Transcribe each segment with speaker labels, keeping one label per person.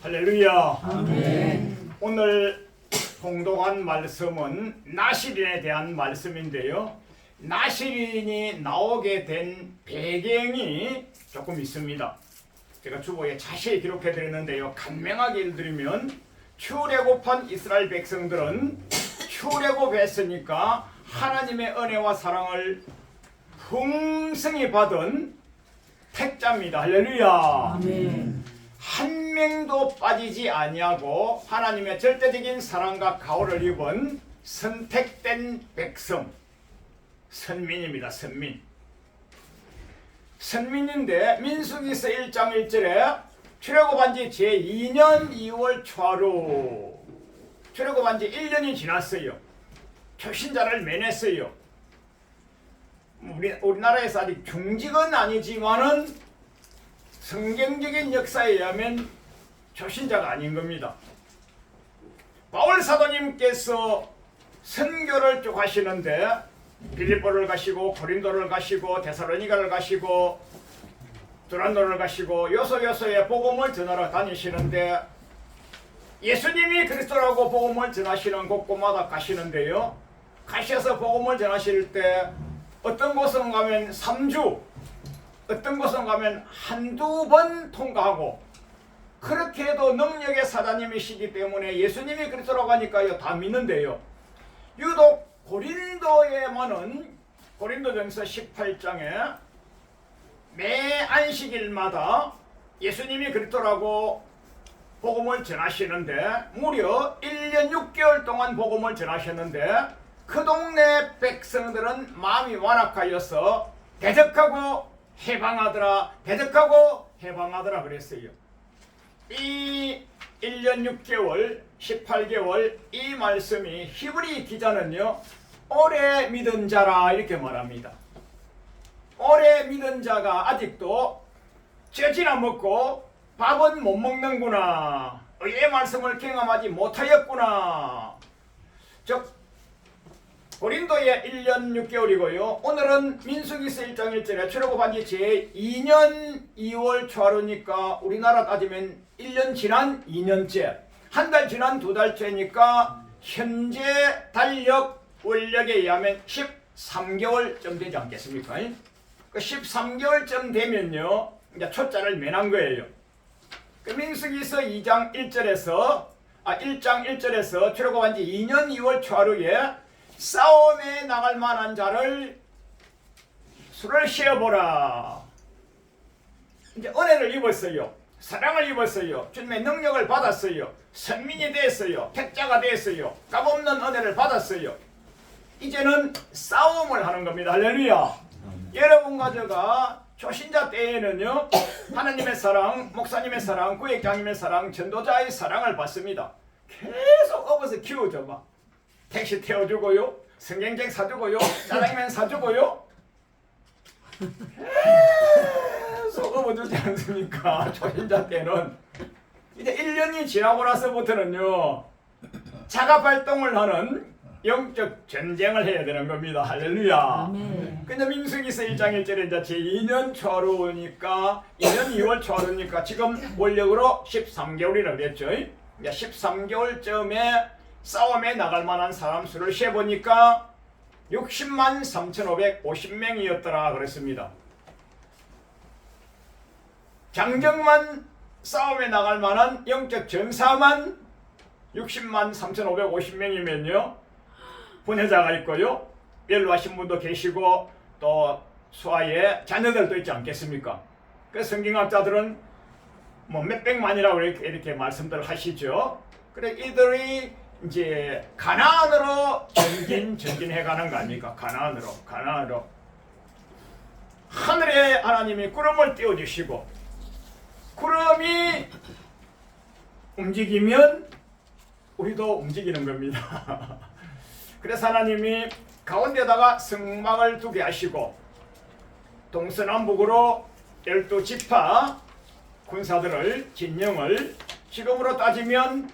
Speaker 1: 할렐루야.
Speaker 2: 아멘.
Speaker 1: 오늘 봉독한 말씀은 나실인에 대한 말씀인데요. 나실인이 나오게 된 배경이 조금 있습니다. 제가 주보에 자세히 기록해 드렸는데요. 간명하게 읽어드리면 출애굽한 이스라엘 백성들은 출애굽했으니까 하나님의 은혜와 사랑을 풍성히 받은 택자입니다. 할렐루야.
Speaker 2: 아멘.
Speaker 1: 한 명도 빠지지 아니하고 하나님의 절대적인 사랑과 가호를 입은 선택된 백성, 선민입니다. 선민인데 민수기서 1장 1절에 출애굽한 지 제2년 2월 초하루, 출애굽한 지 1년이 지났어요. 초신자를 면했어요. 우리나라에서 아직 중직은 아니지만은 성경적인 역사에 의하면 초신자가 아닌 겁니다. 바울 사도님께서 선교를 쭉 하시는데 빌립보를 가시고 고린도를 가시고 데살로니가를 가시고 두란노를 가시고 요소요소에 복음을 전하러 다니시는데 예수님이 그리스도라고 복음을 전하시는 곳곳마다 가시는데요. 가셔서 복음을 전하실 때 어떤 곳은 가면 3주, 어떤 곳은 가면 한두 번 통과하고, 그렇게 해도 능력의 사장님이시기 때문에 예수님이 그리스도라고 하니까요 다 믿는데요. 유독 고린도에만은 고린도전서 18장에 매 안식일마다 예수님이 그리스도라고 복음을 전하시는데 무려 1년 6개월 동안 복음을 전하셨는데 그 동네 백성들은 마음이 완악하여서 대적하고 해방하더라, 대적하고 해방하더라 그랬어요. 이 1년 6개월, 18개월 이 말씀이 히브리 기자는요 오래 믿은 자라 이렇게 말합니다. 오래 믿은 자가 아직도 젖이나 먹고 밥은 못 먹는구나, 의의 말씀을 경험하지 못하였구나. 즉 고린도의 1년 6개월이고요. 오늘은 민수기서 1장 1절에 출애굽한 지 제2년 2월 초하루니까 우리나라 따지면 1년 지난 2년째, 한 달 지난 2달째니까 현재 달력 원력에 의하면 13개월쯤 되지 않겠습니까? 그 13개월쯤 되면요 이제 초짜를 면한 거예요. 그 민수기서 2장 1절에서 1장 1절에서 출애굽한 지 2년 2월 초하루에 싸움에 나갈 만한 자를 수를 세어보라. 이제 은혜를 입었어요. 사랑을 입었어요. 주님의 능력을 받았어요. 선민이 됐어요. 택자가 됐어요. 값없는 은혜를 받았어요. 이제는 싸움을 하는 겁니다. 할렐루야. 여러분과 제가 초신자 때에는요 하나님의 사랑, 목사님의 사랑, 구역장님의 사랑, 전도자의 사랑을 받습니다. 계속 업어서 키워줘봐. 택시 태워주고요, 성경책 사주고요, 짜장면 사주고요, 계속 업어주지 않습니까? 초신자 때는. 이제 1년이 지나고 나서부터는요 자가발동을 하는 영적 전쟁을 해야 되는 겁니다. 할렐루야.
Speaker 2: 아멘.
Speaker 1: 근데 민수기서 1장 1절에 이제 제2년 초하루니까 2년 2월 초하루니까 지금 원력으로 13개월이라고 그랬죠. 이제 13개월쯤에 싸움에 나갈 만한 사람 수를 세보니까 60만 3,550명이었더라 그랬습니다. 장정만 싸움에 나갈 만한 영적 전사만 60만 3,550명이면요 분해자가 있고요, 연로하신 분도 계시고 또 수하에 자녀들도 있지 않겠습니까? 그 성경학자들은 뭐 몇백만이라고 이렇게 말씀들 하시죠. 그래 이들이 이제 가나안으로 전진해 가는 거 아닙니까? 가나안으로 하늘에 하나님이 구름을 띄워주시고 구름이 움직이면 우리도 움직이는 겁니다. 그래서 하나님이 가운데다가 성막을 두게 하시고 동서남북으로 12지파 군사들을, 진영을, 지금으로 따지면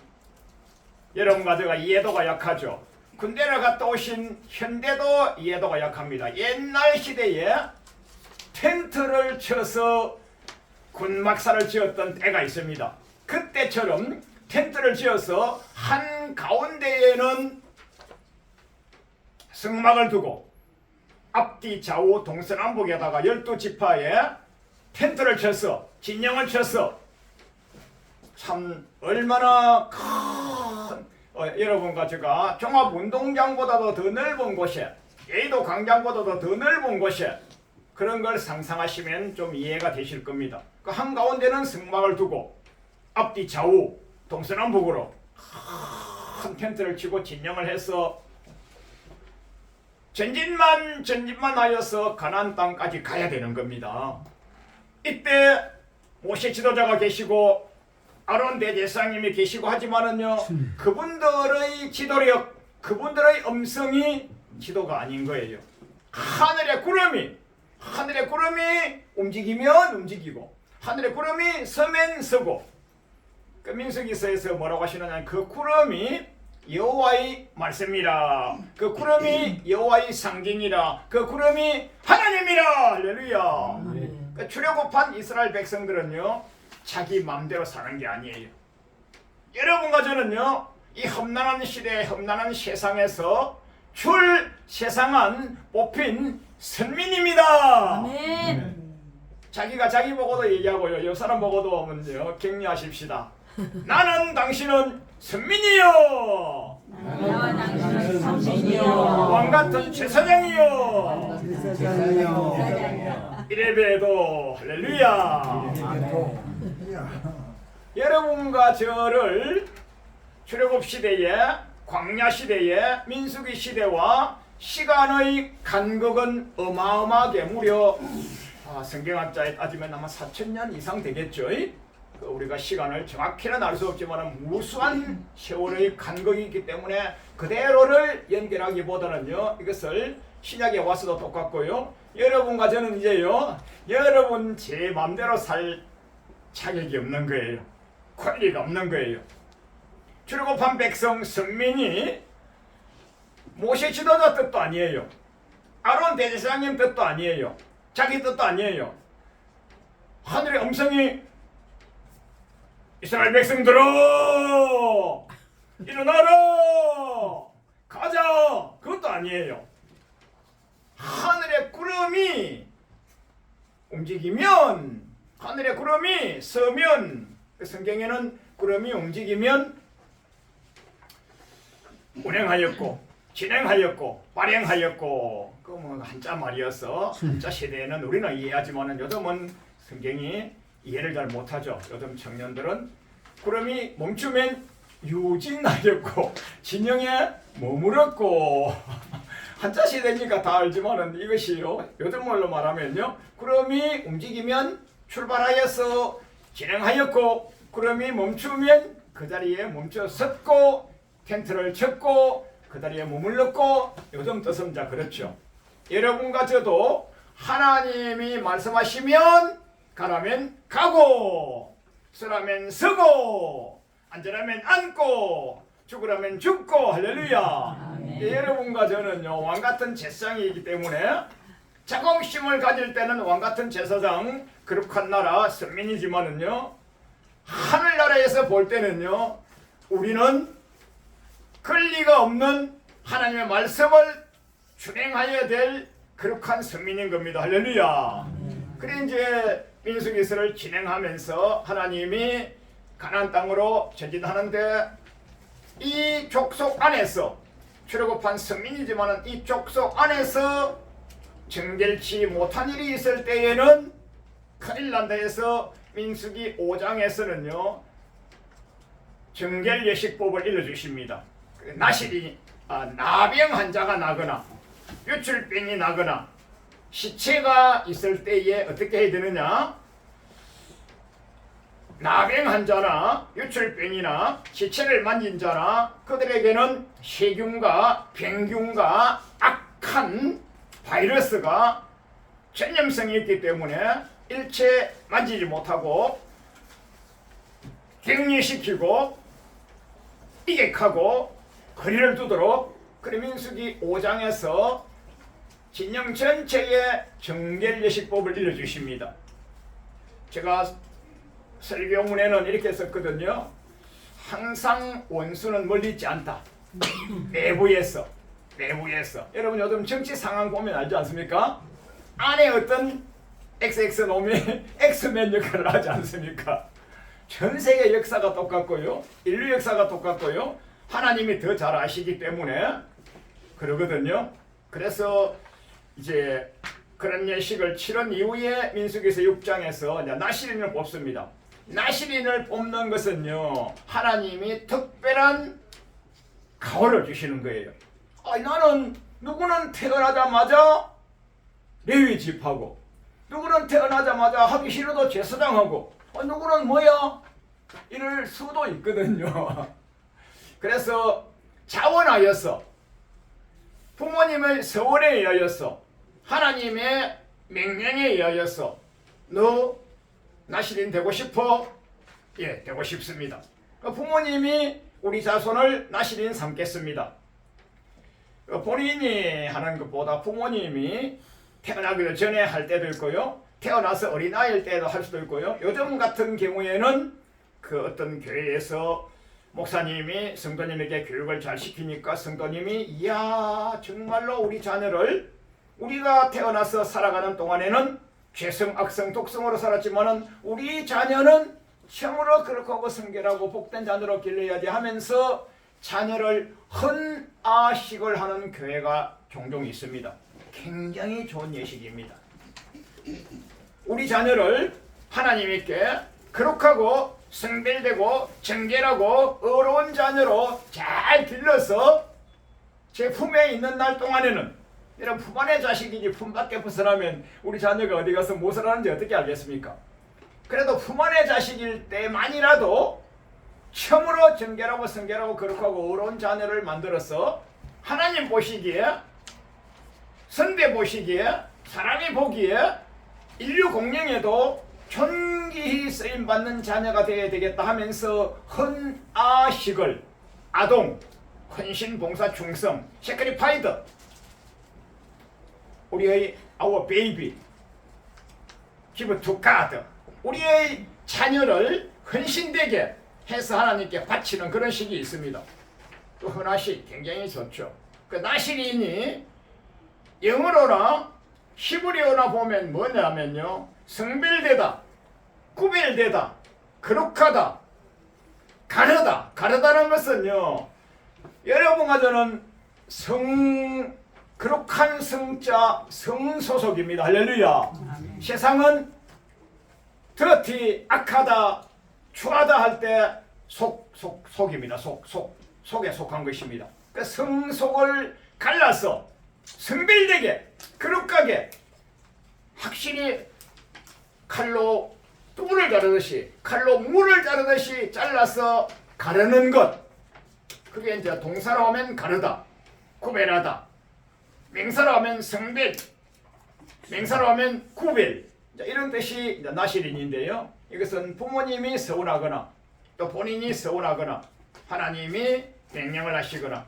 Speaker 1: 여러분과 제가 이해도가 약하죠. 군대를 갔다 오신 현대도 이해도가 약합니다. 옛날 시대에 텐트를 쳐서 군막사를 지었던 때가 있습니다. 그때처럼 텐트를 지어서 한 가운데에는 성막을 두고 앞뒤 좌우 동서남북에다가 12지파에 텐트를 쳐서 진영을 쳐서 참 얼마나 큰 여러분과 제가 종합운동장보다도 더 넓은 곳에 예의도 광장보다도 더 넓은 곳에 그런 걸 상상하시면 좀 이해가 되실 겁니다. 그 한가운데는 성막을 두고 앞뒤 좌우 동서남북으로 큰 텐트를 치고 진영을 해서 전진만 하여서 가나안 땅까지 가야 되는 겁니다. 이때 모세 지도자가 계시고 아론 대제사장님이 계시고 하지만은요, 그분들의 지도력, 그분들의 음성이 지도가 아닌 거예요. 하늘의 구름이 움직이면 움직이고 하늘의 구름이 서면 서고, 그 민수기서에서 뭐라고 하시느냐, 그 구름이 여호와의 말씀이라, 그 구름이 여호와의 상징이라, 그 구름이 하나님이라. 할렐루야. 그 출애굽한 이스라엘 백성들은요, 자기 마음대로 사는 게 아니에요. 여러분과 저는요, 이 험난한 시대, 험난한 세상에서 세상한 뽑힌 선민입니다.
Speaker 2: 아멘.
Speaker 1: 자기가 자기 보고도 얘기하고요, 옆 사람 보고도 하면요, 격려하십시다. 나는 당신은 선민이요,
Speaker 2: 나와 당신은 선민이요,
Speaker 1: 왕같은 제사장이요. 이래봬도 할렐루야. 여러분과 저를 출애굽 시대에, 광야 시대에, 민수기 시대와 시간의 간극은 어마어마하게 무려 성경학자에 따지면 아마 4,000년 이상 되겠죠. 우리가 시간을 정확히는 알 수 없지만 무수한 세월의 간극이 있기 때문에 그대로를 연결하기보다는요, 이것을 신약에 와서도 똑같고요, 여러분과 저는 이제요, 여러분 제 마음대로 살 자격이 없는 거예요. 권리가 없는 거예요. 출애굽한 백성 선민이 모세 지도자 뜻도 아니에요. 아론 대제사장님 뜻도 아니에요. 자기 뜻도 아니에요. 하늘의 음성이 이스라엘 백성들아 일어나라 가자, 그것도 아니에요. 하늘의 구름이 움직이면, 하늘의 구름이 서면, 성경에는 구름이 움직이면 운행하였고 진행하였고 발행하였고, 그 뭐 한자 말이어서 한자 세대에는 우리는 이해하지만은 요즘은 성경이 이해를 잘 못하죠. 요즘 청년들은 구름이 멈추면 유진하였고 진영에 머물었고 한자 세대니까 다 알지만은 이것이요, 요즘 말로 말하면요, 구름이 움직이면 출발하여서 진행하였고 구름이 멈추면 그 자리에 멈춰 섰고 텐트를 쳤고 그 자리에 머물렀고, 요즘 뜻은 자 그렇죠. 여러분과 저도 하나님이 말씀하시면 가라면 가고, 서라면 서고, 앉으라면 앉고, 죽으라면 죽고. 할렐루야. 여러분과 저는요, 왕같은 제사장이기 때문에 자긍심을 가질 때는 왕같은 제사장, 거룩한 나라 선민이지만은요, 하늘나라에서 볼 때는요, 우리는 권리가 없는 하나님의 말씀을 준행하여야 될 거룩한 선민인 겁니다. 할렐루야. 그래 이제 민수기서를 진행하면서 하나님이 가나안 땅으로 전진하는데, 이 족속 안에서 출애굽한 선민이지만은 이 족속 안에서 정결치 못한 일이 있을 때에는 큰일 난다 해서 민수기 5장에서는요 정결예식법을 일러주십니다. 나병 환자가 나거나 유출병이 나거나 시체가 있을 때에 어떻게 해야 되느냐, 나병 환자나 유출병이나 시체를 만진 자나 그들에게는 세균과 병균과 악한 바이러스가 전염성이 있기 때문에 일체 만지지 못하고 격리시키고 이객하고 거리를 두도록 그래 민수기 5장에서 진영 전체의 정결예식법을 일러주십니다. 제가 설교문에는 이렇게 썼거든요. 항상 원수는 멀리 있지 않다. 내부에서. 여러분 요즘 정치 상황 보면 알지 않습니까? 안에 어떤 XX 놈이 엑스맨 역할을 하지 않습니까? 전 세계 역사가 똑같고요. 인류 역사가 똑같고요. 하나님이 더 잘 아시기 때문에 그러거든요. 그래서 이제 그런 예식을 치른 이후에 민수기서 6장에서 나시린을 뽑습니다. 나시린을 뽑는 것은요, 하나님이 특별한 가호를 주시는 거예요. 나는 누구는 태어나자마자 레위 집하고, 누구는 태어나자마자 하기 싫어도 제사장하고, 누구는 뭐야? 이럴 수도 있거든요. 그래서 자원하여서 부모님의 서원에 의하여서 하나님의 명령에 의하여서 너 나시린 되고 싶어? 예, 되고 싶습니다. 부모님이 우리 자손을 나시린 삼겠습니다. 본인이 하는 것보다 부모님이 태어나기 전에 할 때도 있고요. 태어나서 어린아이일 때도 할 수도 있고요. 요즘 같은 경우에는 그 어떤 교회에서 목사님이 성도님에게 교육을 잘 시키니까 성도님이 이야 정말로 우리 자녀를 우리가 태어나서 살아가는 동안에는 죄성, 악성, 독성으로 살았지만은 우리 자녀는 참으로 거룩하고 성결하고 복된 자녀로 길러야지 하면서 자녀를 헌아식을 하는 교회가 종종 있습니다. 굉장히 좋은 예식입니다. 우리 자녀를 하나님께 거룩하고 성별되고 정결하고 의로운 자녀로 잘 길러서 제 품에 있는 날 동안에는, 이런 품 안의 자식이지 품 밖에 벗어나면 우리 자녀가 어디 가서 무엇을 하는지 어떻게 알겠습니까? 그래도 품 안의 자식일 때만이라도 참으로 정결하고 성결하고 거룩하고 의로운 자녀를 만들어서 하나님 보시기에, 선대 보시기에, 사람이 보기에, 인류 공영에도 존귀히 쓰임받는 자녀가 되어야 되겠다 하면서 헌아식을, 아동, 헌신, 봉사, 충성, 세크리파이드, 우리의 our baby, give to God, 우리의 자녀를 헌신되게 해서 하나님께 바치는 그런 식이 있습니다. 또 헌아식 굉장히 좋죠. 그 나시린이 영어로나 히브리어나 보면 뭐냐면요, 성별되다, 구별되다, 거룩하다, 가르다. 가르다는 것은요, 여러분과 저는 거룩한 성자 성소속입니다. 할렐루야. 세상은 더티, 악하다, 추하다 할 때 속입니다. 속에 속한 것입니다. 그 성속을 갈라서 성별되게, 거룩하게, 확실히 칼로 뿔을 자르듯이, 칼로 물을 자르듯이 잘라서 가르는 것. 그게 이제 동사로 하면 가르다, 구별하다. 명사로 하면 성별, 명사로 하면 구별. 이런 뜻이 나시린인데요. 이것은 부모님이 서운하거나 또 본인이 서운하거나 하나님이 명령을 하시거나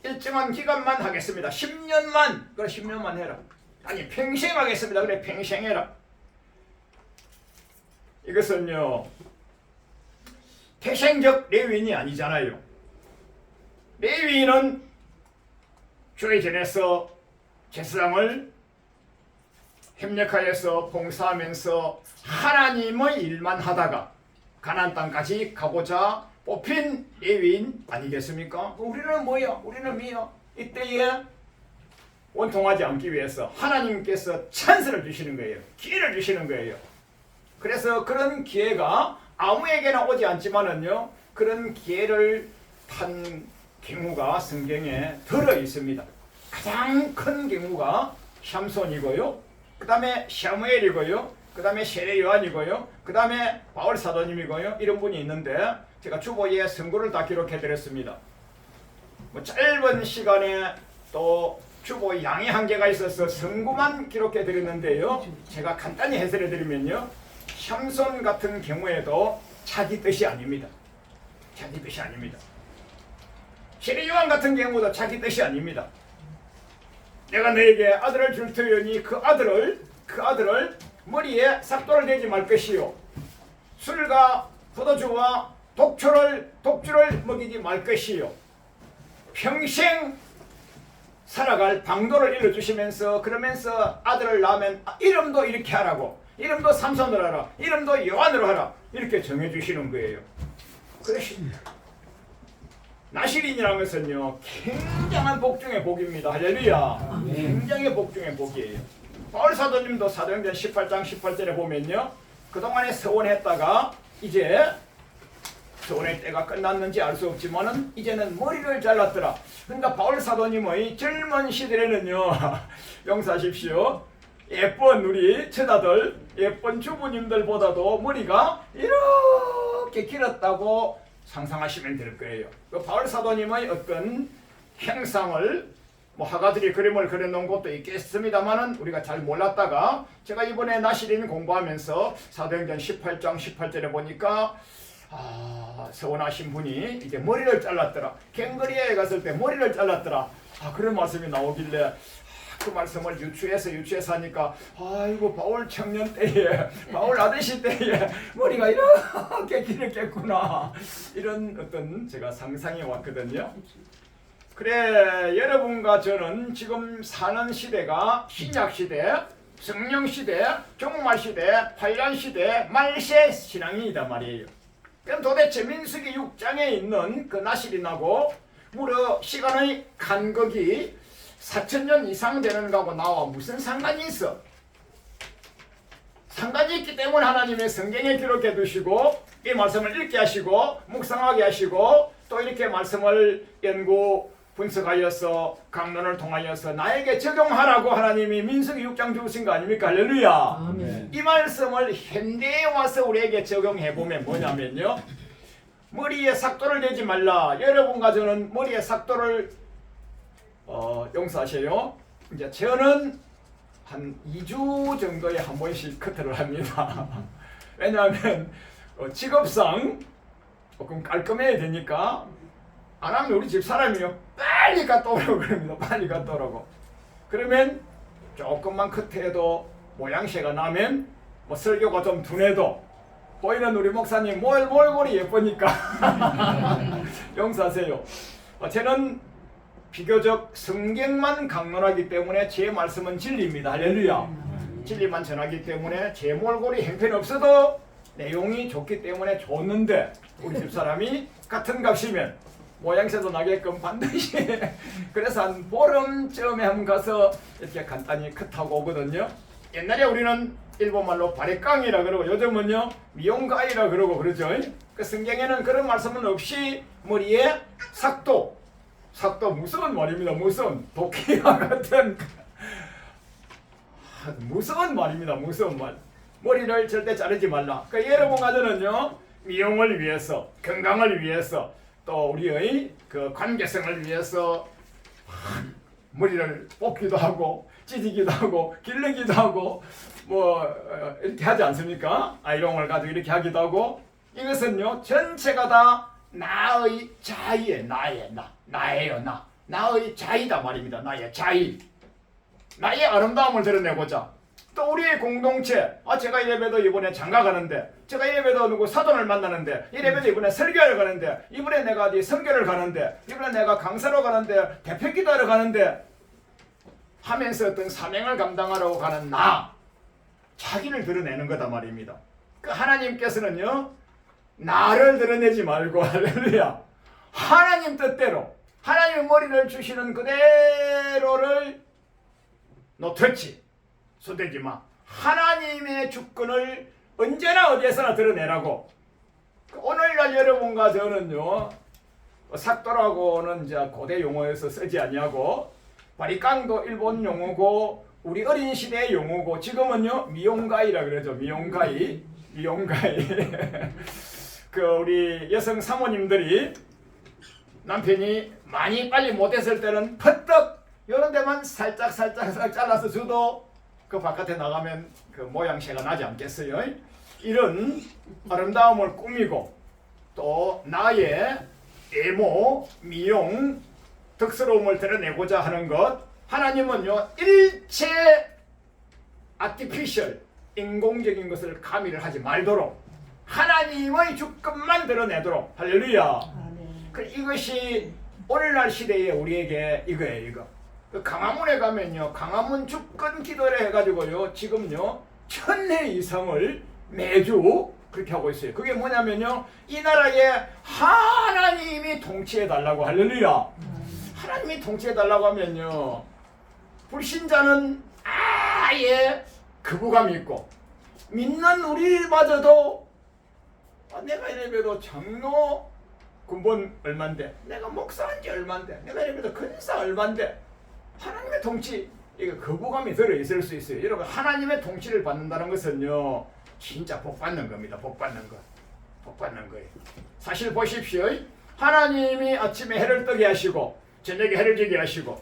Speaker 1: 일정한 기간만 하겠습니다. 10년만, 그래 10년만 해라. 아니 평생 하겠습니다. 그래 평생 해라. 이것은요, 태생적 레위인이 아니잖아요. 레위인은 주의 전에서 제사장을 협력하여서 봉사하면서 하나님의 일만 하다가 가나안 땅까지 가고자 뽑힌 레위인 아니겠습니까? 우리는 뭐야? 우리는 뭐야? 이때에 원통하지 않기 위해서 하나님께서 찬스를 주시는 거예요. 기회를 주시는 거예요. 그래서 그런 기회가 아무에게나 오지 않지만은요, 그런 기회를 탄 경우가 성경에 들어 있습니다. 가장 큰 경우가 샴손이고요, 그 다음에 샤무엘이고요, 그 다음에 세례 요한이고요, 그 다음에 바울 사도님이고요. 이런 분이 있는데 제가 주보에 선고를 다 기록해 드렸습니다. 짧은 시간에 또 주보에 양의 한계가 있어서 선고만 기록해 드렸는데요, 제가 간단히 해설해 드리면요, 샴손 같은 경우에도 자기 뜻이 아닙니다. 자기 뜻이 아닙니다. 시리요한 같은 경우도 자기 뜻이 아닙니다. 내가 너에게 아들을 줄 터이니 그 아들을 머리에 삭도를 내지 말 것이요 술과 포도주와 독주를 먹이지 말 것이요 평생 살아갈 방도를 일러주시면서 그러면서 아들을 낳으면 이름도 이렇게 하라고 이름도 삼손으로 하라 이름도 요한으로 하라 이렇게 정해주시는 거예요. 그래서 나실인이라는 것은요 굉장한 복 중의 복입니다. 할렐루야. 굉장히 복 중의 복이에요. 바울 사도님도 사도행전 18장 18절에 보면요 그동안에 서원했다가 이제 서원의 때가 끝났는지 알 수 없지만은 이제는 머리를 잘랐더라. 그러니까 바울 사도님의 젊은 시절에는요 용서하십시오 예쁜 우리 처자들 예쁜 주부님들보다도 머리가 이렇게 길었다고 상상하시면 될 거예요. 그 바울 사도님의 어떤 행상을 화가들이 그림을 그려놓은 것도 있겠습니다만은 우리가 잘 몰랐다가 제가 이번에 나시린 공부하면서 사도행전 18장 18절에 보니까 서원하신 분이 이제 머리를 잘랐더라. 갱거리에 갔을 때 머리를 잘랐더라. 그런 말씀이 나오길래 그 말씀을 유추해서 하니까 아이고 바울 청년 때에 바울 아저씨 때에 머리가 이렇게 길었겠구나 이런 어떤 제가 상상이 왔거든요. 그래 여러분과 저는 지금 사는 시대가 신약시대 성령시대 종말시대 환란시대 말세 신앙이다 말이에요. 그럼 도대체 민수기 6장에 있는 그 나실인하고 무려 시간의 간극이 4,000년 이상 되는 거하고 나와 무슨 상관이 있어? 상관이 있기 때문에 하나님의 성경에 기록해 두시고 이 말씀을 읽게 하시고 묵상하게 하시고 또 이렇게 말씀을 연구 분석하여서 강론을 통하여서 나에게 적용하라고 하나님이 민수기 6장 주신 거 아닙니까? 할렐루야. 아멘. 이 말씀을 현대에 와서 우리에게 적용해 보면 뭐냐면요 머리에 삭도를 내지 말라. 여러분과 저는 머리에 삭도를 용서하세요. 이제 저는 한 2주 정도에 한 번씩 커트를 합니다. 왜냐하면 직업상 조금 깔끔해야 되니까 안 하면 우리 집 사람이요 빨리 갔다 오라고 그럽니다. 빨리 갔다 오라고. 그러면 조금만 커트해도 모양새가 나면 설교가 좀 둔해도 보이는 우리 목사님 몰골이 예쁘니까 용서하세요. 저는 비교적 성경만 강론하기 때문에 제 말씀은 진리입니다. 할렐루야. 진리만 전하기 때문에 제 몰골이 형편없어도 내용이 좋기 때문에 좋는데 우리 집사람이 같은 값이면 모양새도 나게끔 반드시 그래서 한 보름쯤에 한번 가서 이렇게 간단히 컷하고 오거든요. 옛날에 우리는 일본말로 바리깡이라 그러고 요즘은요 미용가이라 그러고 그러죠. 그 성경에는 그런 말씀은 없이 머리에 삭도 무서운 말입니다. 무서운 도끼와 같은 무서운 말입니다. 무서운 말. 머리를 절대 자르지 말라. 그러니까 여러분과 저는요 미용을 위해서 건강을 위해서 또 우리의 그 관계성을 위해서 머리를 뽑기도 하고 찢기도 하고 기르기도 하고 이렇게 하지 않습니까? 아이롱을 가지고 이렇게 하기도 하고 이것은요 전체가 다 나의 자의에 나예요. 나의 자의다 말입니다. 나의 자의 나의 아름다움을 드러내고자 또 우리의 공동체 제가 이래봬도 이번에 장가 가는데 제가 이래봬도 누구 사돈을 만나는데 이래봬도 이번에 설교하러 가는데 이번에 내가 어디 선교를 가는데 이번에 내가 강사로 가는데 대표 기도하러 가는데 하면서 어떤 사명을 감당하러 가는 자기를 드러내는 거다 말입니다. 그 하나님께서는요 나를 드러내지 말고 할렐루야 하나님 뜻대로 하나님의 머리를 주시는 그대로를 놓쳤지 손대지 마. 하나님의 주권을 언제나 어디에서나 드러내라고. 오늘날 여러분과 저는요 삭도라고는 이제 고대 용어에서 쓰지 아니하고 바리깡도 일본 용어고 우리 어린 시대의 용어고 지금은요 미용가이라 그러죠. 미용가이 그 우리 여성 사모님들이 남편이 많이 빨리 못했을 때는 퍼뜩 이런 데만 살짝 잘라서 줘도 그 바깥에 나가면 그 모양새가 나지 않겠어요? 이런 아름다움을 꾸미고 또 나의 외모, 미용, 덕스러움을 드러내고자 하는 것. 하나님은요 일체 아티피셜 인공적인 것을 가미를 하지 말도록 하나님의 주권만 드러내도록. 할렐루야. 그 이것이 오늘날 시대에 우리에게 이거예요. 이거 그 강화문에 가면요 강화문 주권 기도를 해가지고요 지금요 1000회 이상을 매주 그렇게 하고 있어요. 그게 뭐냐면요 이 나라에 하나님이 통치해 달라고. 할렐루야. 하나님이 통치해 달라고 하면요 불신자는 아예 거부감이 있고 믿는 우리마저도 내가 이래봬도 장로 군번 얼만데, 내가 목사한지 얼만데, 내가 이래봬도 근사 얼만데, 하나님의 통치 이거 거부감이 들어 있을 수 있어요. 여러분 하나님의 통치를 받는다는 것은요 진짜 복 받는 겁니다. 복 받는 거, 복 받는 거예요. 사실 보십시오. 하나님이 아침에 해를 뜨게 하시고 저녁에 해를 지게 하시고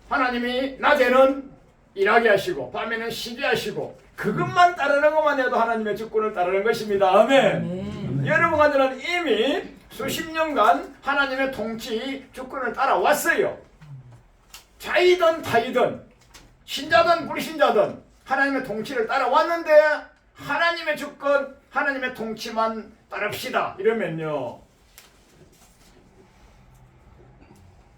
Speaker 1: 하나님이 낮에는 일하게 하시고 밤에는 쉬게 하시고 그것만 따르는 것만 해도 하나님의 주권을 따르는 것입니다. 아멘. 여러분들은 이미 수십 년간 하나님의 통치 주권을 따라왔어요. 자이든 타이든 신자든 불신자든 하나님의 통치를 따라왔는데 하나님의 주권, 하나님의 통치만 따릅시다 이러면요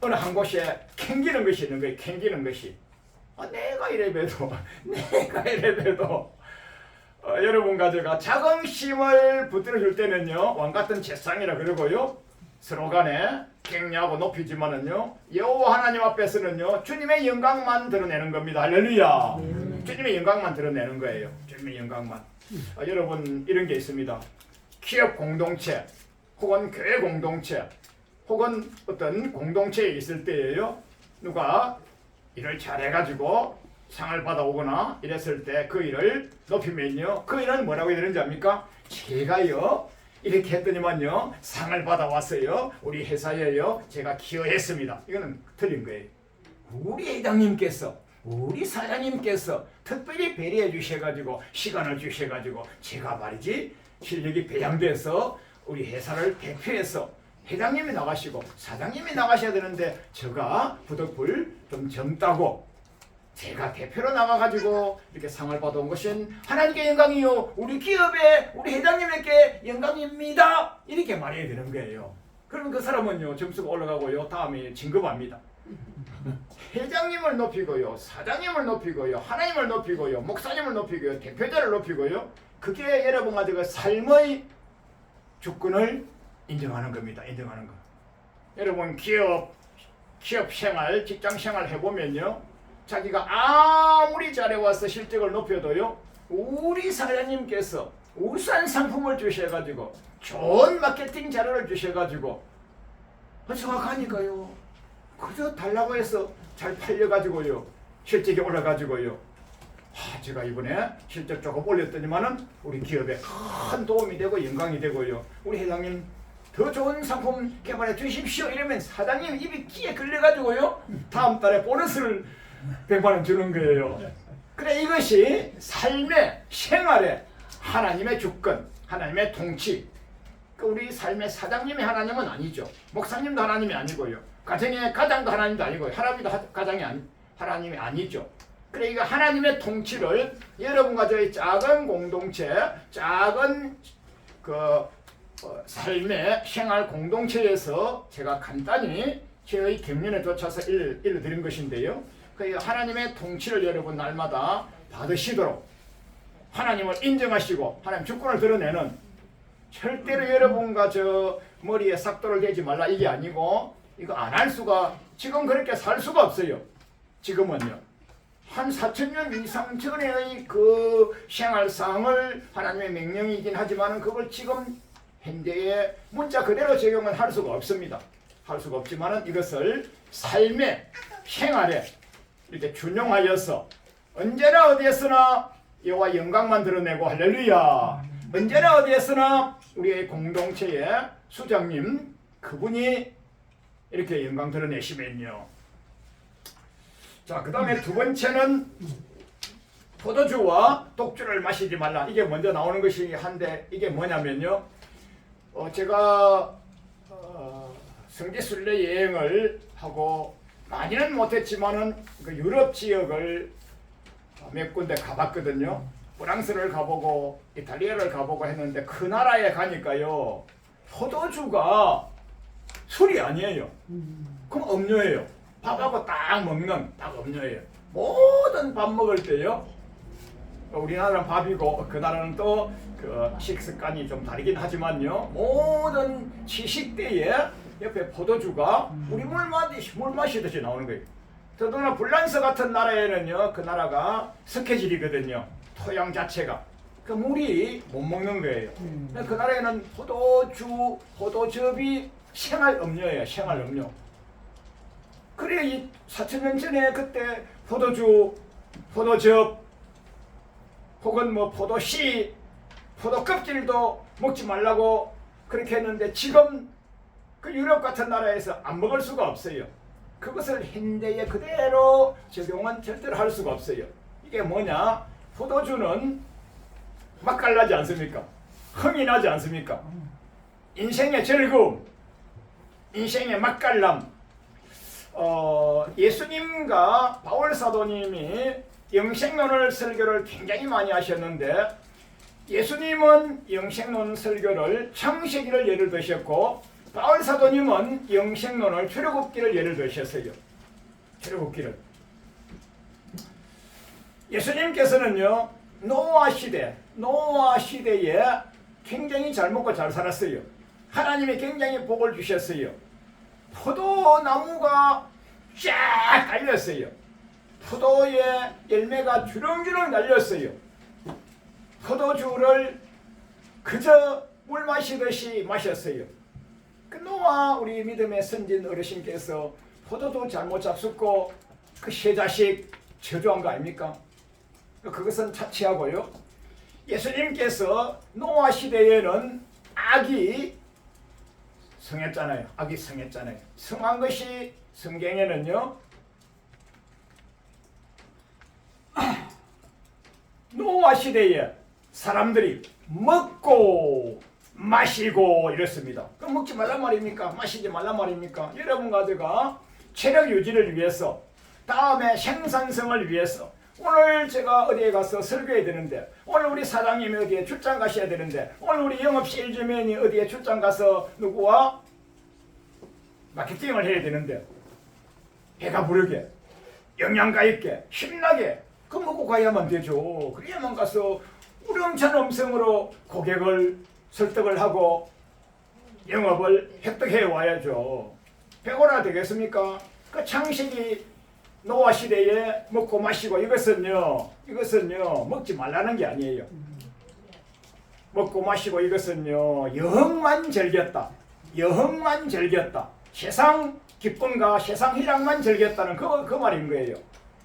Speaker 1: 어느 한 곳에 캥기는 것이 있는 거예요. 캥기는 것이. 내가 이래봬도 내가 이래봬도 여러분과 제가 자긍심을 붙들어 줄 때는요 왕같은 재상이라 그러고요 서로 간에 격려하고 높이지만은요 여호와 하나님 앞에서는요 주님의 영광만 드러내는 겁니다. 할렐루야. 주님의 영광만 드러내는 거예요. 주님의 영광만. 여러분 이런 게 있습니다. 기업 공동체 혹은 교회 공동체 혹은 어떤 공동체에 있을 때예요 누가 일을 잘해가지고 상을 받아오거나 이랬을 때 그 일을 높이면요 그 일은 뭐라고 해야 되는지 압니까? 제가요 이렇게 했더니만요 상을 받아왔어요. 우리 회사에요 제가 기여했습니다. 이거는 틀린 거예요. 우리 회장님께서 우리 사장님께서 특별히 배려해 주셔가지고 시간을 주셔가지고 제가 말이지 실력이 배양돼서 우리 회사를 대표해서 회장님이 나가시고 사장님이 나가셔야 되는데 제가 부득불 좀 젊다고 제가 대표로 나가가지고 이렇게 상을 받아온 것은 하나님께 영광이요 우리 기업에 우리 회장님에게 영광입니다 이렇게 말해야 되는 거예요. 그러면 그 사람은요 점수가 올라가고요 다음에 진급합니다. 회장님을 높이고요 사장님을 높이고요 하나님을 높이고요 목사님을 높이고요 대표자를 높이고요 그게 여러분 가지고 삶의 주권을 인정하는 겁니다. 인정하는 거. 여러분 기업 생활 직장 생활 해보면요 자기가 아무리 잘해와서 실적을 높여도요 우리 사장님께서 우수한 상품을 주셔가지고 좋은 마케팅 자료를 주셔가지고 제가 가니까요 그저 달라고 해서 잘 팔려가지고요 실적이 올라가지고요 제가 이번에 실적 조금 올렸더니만은 우리 기업에 큰 도움이 되고 영광이 되고요 우리 회장님 더 좋은 상품 개발해 주십시오 이러면 사장님 입이 끼에 걸려가지고요 다음 달에 보너스를 100만 원 주는 거예요. 그래 이것이 삶의 생활에 하나님의 주권, 하나님의 통치. 우리 삶의 사장님이 하나님은 아니죠. 목사님도 하나님이 아니고요. 가정의 가장도 하나님도 아니고요. 할아버지도 하나님이 아니죠. 그래 이거 하나님의 통치를 여러분과 저희 작은 공동체, 작은 삶의 생활 공동체에서 제가 간단히 저의 경륜에 쫓아서 일러드린 것인데요. 그 하나님의 통치를 여러분 날마다 받으시도록 하나님을 인정하시고 하나님 주권을 드러내는 절대로 여러분과 저 머리에 삭도를 대지 말라 이게 아니고 이거 안 할 수가 지금 그렇게 살 수가 없어요. 지금은요. 한 4,000년 이상 전의 그 생활상을 하나님의 명령이긴 하지만 그걸 지금 현재의 문자 그대로 적용은 할 수가 없습니다. 할 수가 없지만 이것을 삶의 생활에 이렇게 준용하여서 언제나 어디에서나 여호와 영광만 드러내고 할렐루야. 언제나 어디에서나 우리의 공동체의 수장님 그분이 이렇게 영광 드러내시면요. 자, 그 다음에 두 번째는 포도주와 독주를 마시지 말라. 이게 먼저 나오는 것이 한데 이게 뭐냐면요. 제가 성지순례 여행을 하고 많이는 못했지만은 그 유럽 지역을 몇 군데 가봤거든요. 프랑스를 가보고 이탈리아를 가보고 했는데 그 나라에 가니까요 포도주가 술이 아니에요. 그럼 음료예요. 밥하고 딱 먹는 딱 음료예요. 모든 밥 먹을 때요. 우리나라는 밥이고 그 나라는 또 그 식습관이 좀 다르긴 하지만요. 모든 시식대에 옆에 포도주가 우리 물 마시듯이 나오는 거예요. 더더구나 불란서 같은 나라에는요. 그 나라가 스케줄이거든요. 토양 자체가. 그 물이 못 먹는 거예요. 그 나라에는 포도주, 포도즙이 생활 음료예요. 생활 음료. 그래 이 4,000년 전에 그때 포도주, 포도즙 혹은 뭐 포도씨, 포도 껍질도 먹지 말라고 그렇게 했는데 지금 그 유럽 같은 나라에서 안 먹을 수가 없어요. 그것을 현대에 그대로 적용은 절대로 할 수가 없어요. 이게 뭐냐? 포도주는 맛깔나지 않습니까? 흥이 나지 않습니까? 인생의 즐거움, 인생의 맛깔남. 예수님과 바울 사도님이 영생론을 설교를 굉장히 많이 하셨는데 예수님은 영생론 설교를 창세기를 예를 드셨고 바울 사도님은 영생론을 출애굽기를 예를 드셨어요. 출애굽기를. 예수님께서는요 노아 시대에 굉장히 잘 먹고 잘 살았어요. 하나님이 굉장히 복을 주셨어요. 포도나무가 쫙 달렸어요. 포도의 열매가 주렁주렁 달렸어요. 포도주를 그저 물 마시듯이 마셨어요. 그 노아 우리 믿음의 선진 어르신께서 포도도 잘못 잡숫고 그 세 자식 저주한 거 아닙니까? 그것은 차치하고요. 예수님께서 노아 시대에는 악이 성했잖아요. 악이 성했잖아요. 성한 것이 성경에는요. 노아 시대에 사람들이 먹고 마시고 이랬습니다. 그럼 먹지 말란 말입니까? 마시지 말란 말입니까? 여러분 가지가 체력 유지를 위해서 다음에 생산성을 위해서 오늘 제가 어디에 가서 설교해야 되는데 오늘 우리 사장님이 어디에 출장 가셔야 되는데 오늘 우리 영업 세일즈맨이 어디에 출장 가서 누구와 마케팅을 해야 되는데 배가 부르게 영양가 있게 신나게 그 먹고 가야만 되죠. 그래야만 가서 우렁찬 음성으로 고객을 설득을 하고 영업을 획득해 와야죠. 배고라 되겠습니까? 그 창세기 노아 시대에 먹고 마시고 이것은요 먹지 말라는 게 아니에요. 먹고 마시고 이것은요 여흥만 즐겼다. 세상 기쁨과 세상 희락만 즐겼다는 그 말인 거예요.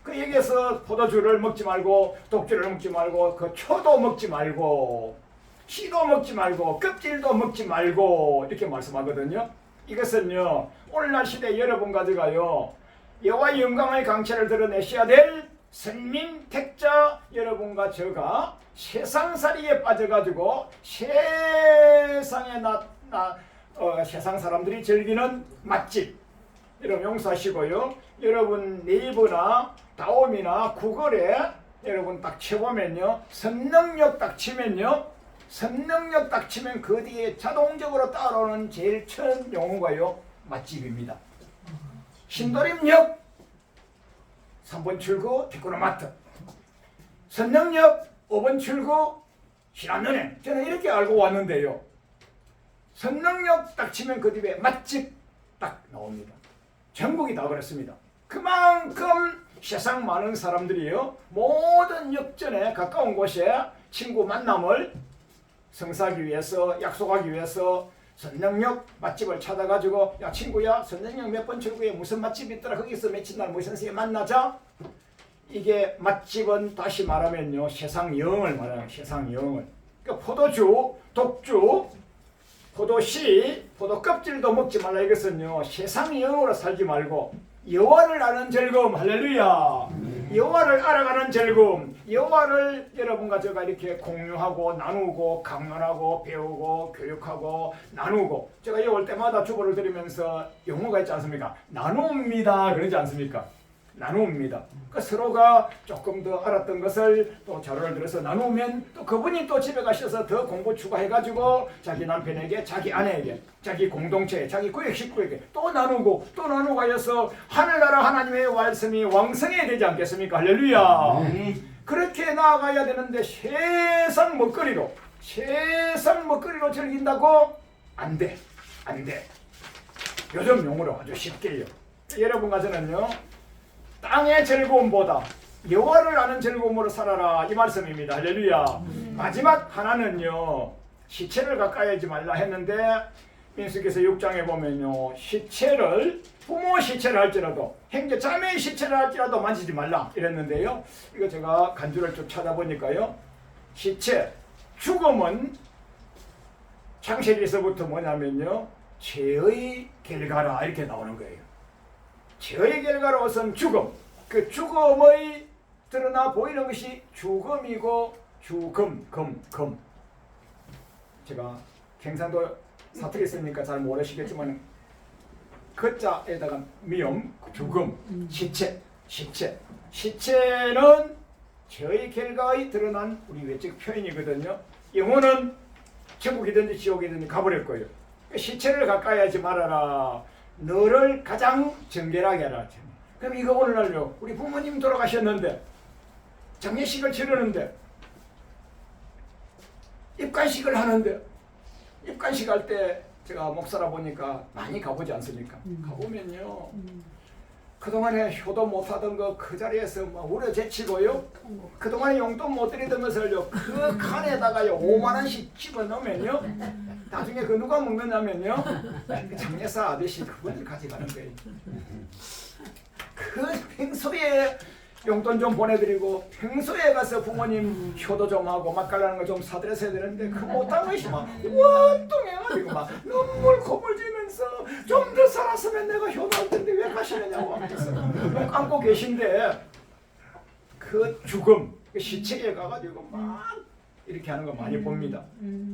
Speaker 1: 그 얘기에서 포도주를 먹지 말고 독주를 먹지 말고 그 초도 먹지 말고 씨도 먹지 말고 껍질도 먹지 말고 이렇게 말씀하거든요. 이것은요 오늘날 시대 여러분 가져가요 여호와의 영광의 강체를 드러내셔야 될 선민 택자 여러분과 저가 세상살이에 빠져가지고 세상에 세상 사람들이 즐기는 맛집 여러분 용서하시고요. 여러분 네이버나 다옴이나 구글에 여러분 딱 쳐보면요 선능력 딱 치면요 선능력 딱 치면 그 뒤에 자동적으로 따라오는 제일 첫 용어가요 맛집입니다. 신도림역 3번 출구 티코노마트 선능력 5번 출구 신한은행 저는 이렇게 알고 왔는데요. 선능력 딱 치면 그 뒤에 맛집 딱 나옵니다. 전국이 다 그렇습니다. 그만큼 세상 많은 사람들이요 모든 역전에 가까운 곳에 친구 만남을 성사하기 위해서 약속하기 위해서 선능력 맛집을 찾아가지고 야 친구야 선능력 몇 번 출구에 무슨 맛집이 있더라 거기서 며칠 날 무슨 선생님 만나자. 이게 맛집은 다시 말하면요 세상 영을 말하는 세상 영을. 그러니까 포도주, 독주, 포도씨, 포도 껍질도 먹지 말라. 이것은요 세상 영으로 살지 말고 여호와를 아는 즐거움. 할렐루야. 여호와를 알아가는 즐거움, 여호와를 여러분과 제가 이렇게 공유하고 나누고 강론하고 배우고 교육하고 나누고, 제가 여기 올 때마다 주보를 드리면서 용어가 있지 않습니까? 나눕니다 그러지 않습니까? 나눕니다. 그 서로가 조금 더 알았던 것을 또 자료를 들어서 나누면 또 그분이 또 집에 가셔서 더 공부 추가해가지고 자기 남편에게, 자기 아내에게, 자기 공동체에, 자기 구역 식구에게 또 나누고 또 나누고 하여서 하늘나라 하나님의 말씀이 왕성해야 되지 않겠습니까? 할렐루야. 그렇게 나아가야 되는데 세상 먹거리로 즐긴다고? 안 돼. 요즘 용어로 아주 쉽게요. 여러분과 저는요, 땅의 즐거움보다 여호와를 아는 즐거움으로 살아라, 이 말씀입니다. 할렐루야. 마지막 하나는요, 시체를 가까이 하지 말라 했는데 민수기서 6장에 보면요, 부모 시체를 할지라도, 형제 자매의 시체를 할지라도 만지지 말라 이랬는데요, 이거 제가 간주를 좀 찾아보니까요, 시체, 죽음은 창세기에서부터 뭐냐면요, 죄의 결과라 이렇게 나오는 거예요. 죄의 결과로서는 죽음, 그 죽음의 드러나 보이는 것이 죽음이고, 금. 제가 경상도 사투리 쓰니까 잘 모르시겠지만 그자에다가 미음, 죽음, 시체는 죄의 결과의 드러난 우리 외적 표현이거든요. 영혼은 천국이든지 지옥이든지 가버릴 거예요. 시체를 가까이 하지 말아라, 너를 가장 정결하게 하라. 그럼 이거 오늘날요, 우리 부모님 돌아가셨는데 장례식을 치르는데, 입관식을 하는데, 입관식 할 때 제가 목사라 보니까 많이 가보지 않습니까? 가보면요, 그동안에 효도 못하던 거 그 자리에서 막 우려제치고요, 그동안에 용돈 못 드리던 것을요, 그 칸에다가요 5만 원씩 집어넣으면요, 나중에 그 누가 먹느냐면요, 그 장례사 아저씨 그분이 가져가는 거예요. 그 평소에 용돈 좀 보내드리고, 평소에 가서 부모님 효도 좀 하고 맛깔나는 거 좀 사드렸어야 되는데, 그 못한 것이 막 원통해가지고 막 눈물 고물지면서 좀 더 살았으면 내가 효도할 텐데 왜 가시느냐고 하면서 안고 계신데, 그 죽음, 그 시체에 가가지고 막 이렇게 하는 거 많이 봅니다.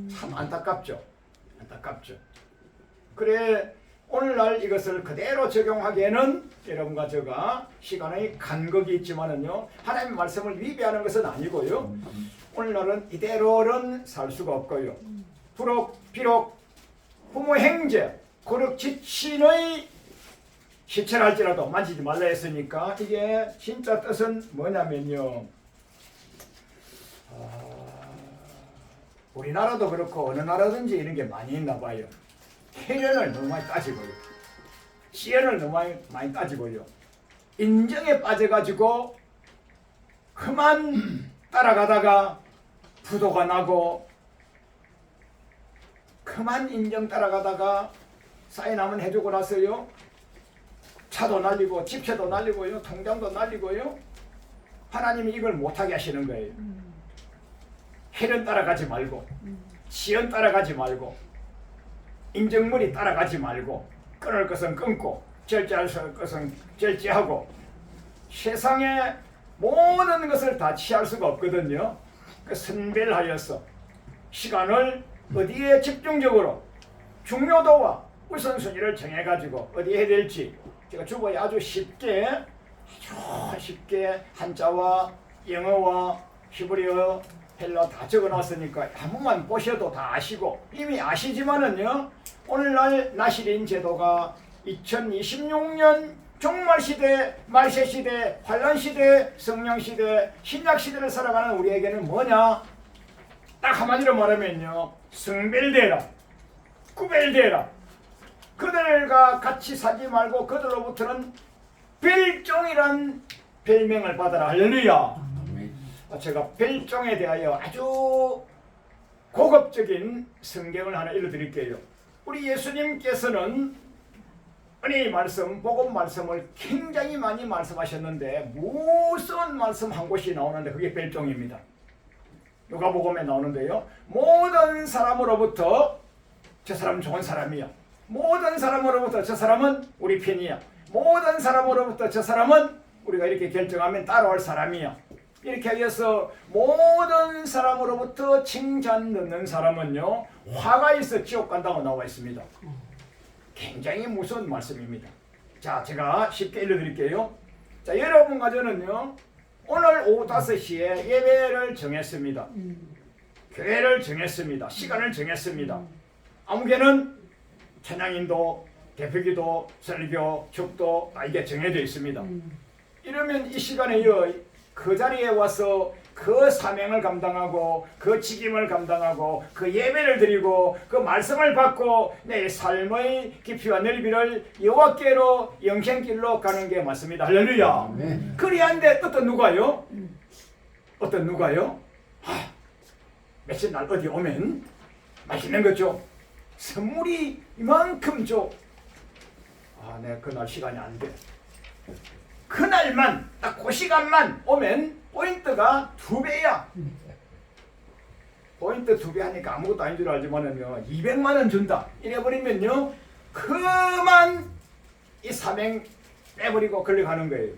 Speaker 1: 참 안타깝죠. 그래, 오늘날 이것을 그대로 적용하기에는 여러분과 제가 시간의 간극이 있지만은요, 하나님의 말씀을 위배하는 것은 아니고요, 오늘날은 이대로는 살 수가 없고요, 비록 부모 형제 고력 지친의 시체를 할지라도 만지지 말라 했으니까, 이게 진짜 뜻은 뭐냐면요, 우리나라도 그렇고 어느 나라든지 이런 게 많이 있나 봐요. 혜련을 너무 많이 따지고요, 시연을 너무 많이 따지고요, 인정에 빠져가지고 그만 따라가다가 부도가 나고, 그만 인정 따라가다가 사인하면 해주고 나서요, 차도 날리고 집채도 날리고요, 통장도 날리고요, 하나님이 이걸 못하게 하시는 거예요. 혜련 따라가지 말고, 시연 따라가지 말고, 인정물이 따라가지 말고, 끊을 것은 끊고 절제할 것은 절제하고, 세상의 모든 것을 다 취할 수가 없거든요. 그 선별하여서 시간을 어디에 집중적으로 중요도와 우선순위를 정해가지고 어디에 해야 될지, 제가 주보에 아주 쉽게 한자와 영어와 히브리어, 헬라 다 적어놨으니까 한 번만 보셔도 다 아시고, 이미 아시지만은요, 오늘날 나시린 제도가 2026년 종말시대, 말세시대, 환란시대, 성령시대, 신약시대를 살아가는 우리에게는 뭐냐? 딱 한마디로 말하면요, 성별되라, 구별되라, 그들과 같이 살지 말고 그들로부터는 별종이란 별명을 받아라. 할렐루야. 제가 별종에 대하여 아주 고급적인 성경을 하나 읽어드릴게요. 우리 예수님께서는 은혜의 말씀, 복음 말씀을 굉장히 많이 말씀하셨는데, 무서운 말씀 한 곳이 나오는데 그게 별종입니다. 누가복음에 나오는데요, 모든 사람으로부터 저 사람 좋은 사람이야, 모든 사람으로부터 저 사람은 우리 편이야, 모든 사람으로부터 저 사람은 우리가 이렇게 결정하면 따라올 사람이야. 이렇게 해서 모든 사람으로부터 칭찬 듣는 사람은요 화가 있어 지옥 간다고 나와 있습니다. 굉장히 무서운 말씀입니다. 자, 제가 쉽게 읽어드릴게요. 자, 여러분과 저는요 오늘 오후 5시에 예배를 정했습니다. 교회를 정했습니다. 시간을 정했습니다. 아무개는 찬양인도, 대표기도, 설교, 축도 다 이게 정해져 있습니다. 이러면 이 시간에요 그 자리에 와서 그 사명을 감당하고 그 직임을 감당하고 그 예배를 드리고 그 말씀을 받고 내 삶의 깊이와 넓이를 여호와께로 영생길로 가는 게 맞습니다. 할렐루야. 그리한데 어떤 누가요? 어떤 누가요? 며칠 날 어디 오면 맛있는 거죠. 선물이 이만큼 줘. 내 그날 시간이 안 돼. 그날만 딱 그 시간만 오면 포인트가 2배야. 포인트 2배 하니까 아무것도 아닌 줄 알지만은요 200만 원 준다 이래버리면요 그만 이 사명 빼버리고 걸려가는 거예요.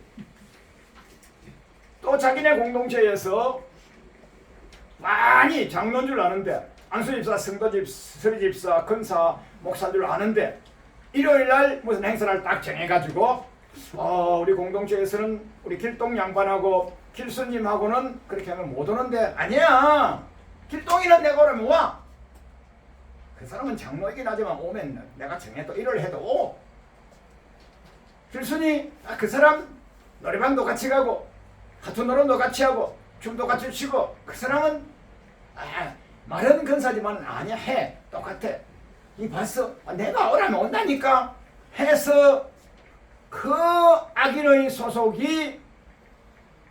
Speaker 1: 또 자기네 공동체에서 많이 장로인 줄 아는데 안수집사, 성도집사, 서리집사, 근사, 목사인 줄 아는데 일요일날 무슨 행사를 딱 정해가지고 우리 공동체에서는 우리 길동 양반하고 길수님하고는 그렇게 하면 못 오는데 아니야. 길동이는 내가 오라면 와. 그 사람은 장로이긴 하지만 오면 내가 정해도 일요일 해도 오. 길수님 그 사람 노래방도 같이 가고 하트노름도 같이 하고 춤도 같이 추고 그 사람은 말은 근사지만 아니야 해 똑같아. 이 봤어? 내가 오라면 온다니까 해서 그 악인의 소속이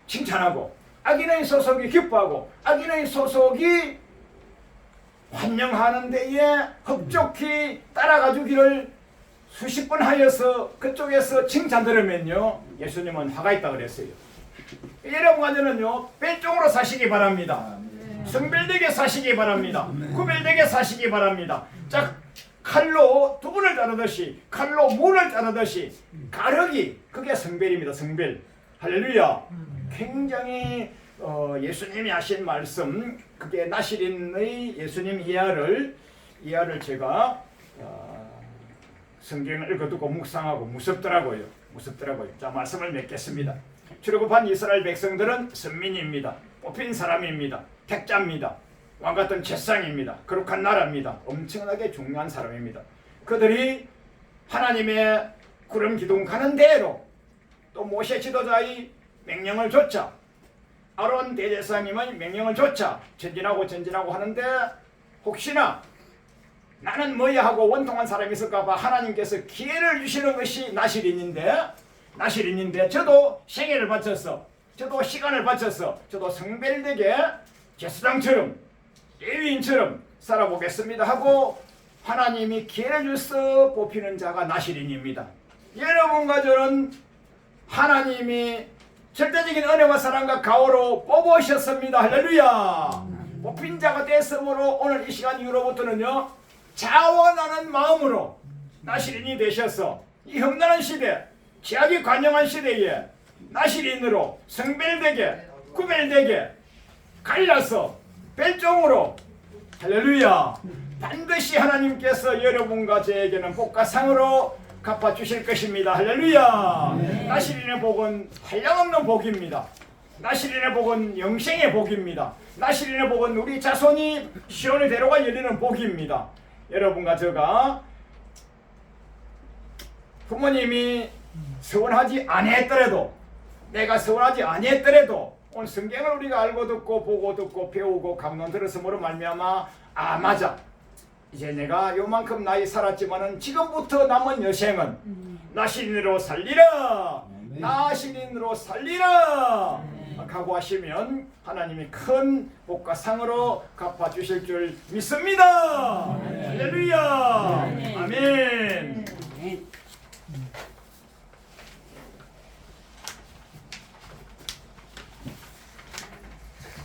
Speaker 1: 칭찬하고 악인의 소속이 기뻐하고 악인의 소속이 환영하는 데에 흡족히 따라가주기를 수십 번 하여서 그쪽에서 칭찬 들으면요 예수님은 화가 있다 그랬어요. 여러분과 저는요 벨종으로 사시기 바랍니다. 성별되게 사시기 바랍니다. 구별되게 사시기 바랍니다. 자, 칼로 두부를 자르듯이 칼로 물을 자르듯이 가르기 그게 성별입니다. 성별. 할렐루야. 굉장히 예수님이 하신 말씀 그게 나시린의 예수님 이하를 제가 성경을 읽어두고 묵상하고 무섭더라고요. 자, 말씀을 맺겠습니다. 출애굽한 이스라엘 백성들은 선민입니다. 뽑힌 사람입니다. 택자입니다. 왕같은 제상입니다. 거룩한 나라입니다. 엄청나게 중요한 사람입니다. 그들이 하나님의 구름 기둥 가는 대로 또 모세 지도자의 명령을 줬자 아론 대제사님의 명령을 줬자 전진하고 하는데 혹시나 나는 뭐야 하고 원통한 사람이 있을까봐 하나님께서 기회를 주시는 것이 나실인인데 저도 생애를 바쳐서 저도 시간을 바쳐서 저도 성별되게 제사장처럼 레위인처럼 살아보겠습니다 하고 하나님이 기회를 주서 뽑히는 자가 나실인입니다. 여러분과 저는 하나님이 절대적인 은혜와 사랑과 가호로 뽑으셨습니다. 할렐루야. 뽑힌 자가 됐으므로 오늘 이 시간 이후로부터는요 자원하는 마음으로 나실인이 되셔서 이 험난한 시대 제약이 관영한 시대에 나실인으로 성별되게 구별되게 갈라서 벨종으로 할렐루야 반드시 하나님께서 여러분과 저에게는 복과 상으로 갚아주실 것입니다. 할렐루야. 나실인의 복은 한량없는 복입니다. 나실인의 복은 영생의 복입니다. 나실인의 복은 우리 자손이 시온의 대로가 열리는 복입니다. 여러분과 제가 부모님이 서원하지 아니했더라도 내가 서원하지 아니했더라도 오늘 성경을 우리가 알고 듣고 보고 듣고 배우고 감론 들었으므로 말미암아 맞아 이제 내가 요만큼 나이 살았지만은 지금부터 남은 여생은 나신으로 살리라 나신인으로 살리라 각오하시면 하나님이 큰 복과 상으로 갚아주실 줄 믿습니다. 할렐루야. 아멘.